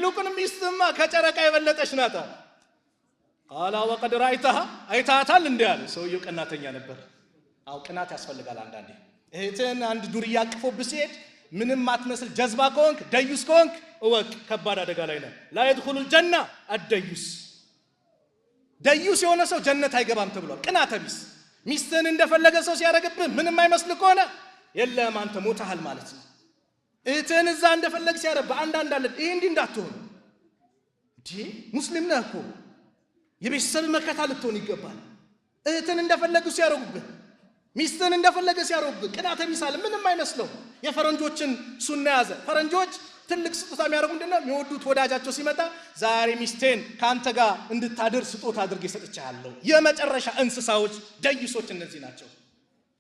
ይልቁንም ሚስትማ ከጨረቃ የበለጠች ናት። ቃላ ወቀድ ራይተሃ አይታታል እንዴ አለ። ሰውየው ቀናተኛ ነበር። አው ቅናት ያስፈልጋል አንዳንዴ። እህትን አንድ ዱርያ አቅፎብህ ሲሄድ ምንም አትመስል ጀዝባ ከሆንክ ደዩስ ከሆንክ እወቅ ከባድ አደጋ ላይ ነህ። ላ يدخل الجنة الديوس ደዩስ የሆነ ሰው ጀነት አይገባም ተብሏል። ቅናተ ቢስ ሚስትን እንደፈለገ ሰው ሲያረግብህ ምንም አይመስል ከሆነ የለም አንተ ሞተሃል ማለት ነው። እህትን እዛ እንደፈለግ ሲያረብ አንዳንድ አለ ይሄ እንዲህ እንዳትሆን እንዴ ሙስሊም ነህ እኮ የቤተሰብ መከታ ልትሆን ይገባል። እህትን እንደፈለጉ ሲያረጉብህ ሚስትን እንደፈለገ ሲያረጉብህ ቅናተ ቢስ አለ ምንም አይመስለው። የፈረንጆችን ሱና ያዘ። ፈረንጆች ትልቅ ስጦታ የሚያደርጉ እንደና የሚወዱት ወዳጃቸው ሲመጣ ዛሬ ሚስቴን ካንተ ጋር እንድታድር ስጦታ አድርጌ ሰጥቻለሁ። የመጨረሻ እንስሳዎች ደይሶች እነዚህ ናቸው።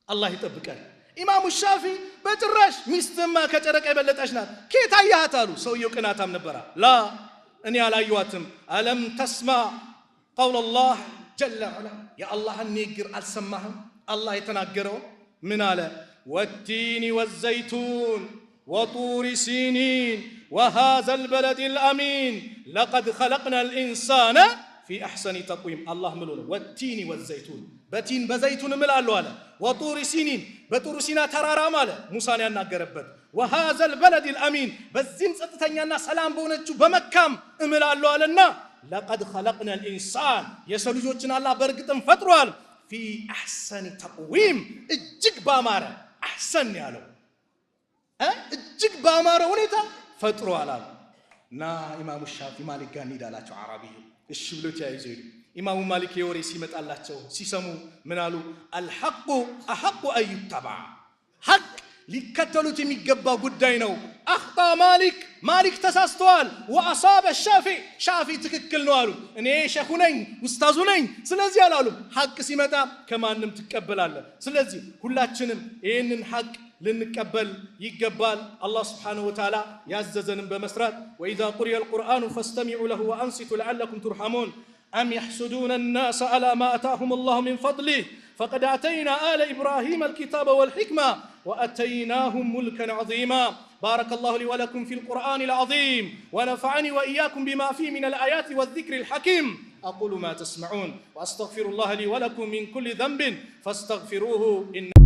አላህ ይጠብቀን። ኢማሙ ሻፊ በጭራሽ ሚስትማ ከጨረቃ የበለጠች ናት ከየት አያት አሉ። ሰውየው ቅናታም ነበር። ላ እኔ አላየዋትም። አለም ተስማ قول الله جل وعلا يا الله النيجر السماهم الله يتناجره من على والتين والزيتون وطور سينين وهذا البلد الأمين لقد خلقنا الإنسان في أحسن تقويم الله ملوله والتين والزيتون بتين بزيتون ملالو على وطور سينين بطور سينا ترارا ماله موسى يناجربت وهذا البلد الأمين بزين ستتنينا سلام بونتشو بمكام ملالو علينا لقد خلقنا الإنسان يسلجوتنا الله برقتن فطرال في أحسن تقويم اجيك بامارة أحسن يالو اجيك بامارة ونيتا فطروا على نا إمام الشافعي مالك قاني دالاتو عربي الشبلوت يا يزيد إمام مالك يوري سيمت الله تشو سيسمو منالو الحق أحق أن يتبع حق ሊከተሉት የሚገባው ጉዳይ ነው። አኽጣ ማሊክ ተሳስተዋል። ወአሳበ ሻፊ ትክክል ነው አሉ። እኔ ሸኹ ነኝ ኡስታዙ ነኝ ስለዚህ አላሉ። ሐቅ ሲመጣ ከማንም ትቀበላለህ። ስለዚህ ሁላችንም ይህንን ሐቅ ልንቀበል ይገባል። አላህ Subhanahu Wa Ta'ala ያዘዘንን በመስራት وإذا قرئ القرآن فاستمعوا له وأنصتوا لعلكم ترحمون أم يحسدون الناس على ما آتاهم الله من فضله فقد آتينا آل إبراهيم الكتاب والحكمة وأتيناهم ملكا عظيما بارك الله لي ولكم في القرآن العظيم ونفعني وإياكم بما فيه من الآيات والذكر الحكيم أقول ما تسمعون وأستغفر الله لي ولكم من كل ذنب فاستغفروه إن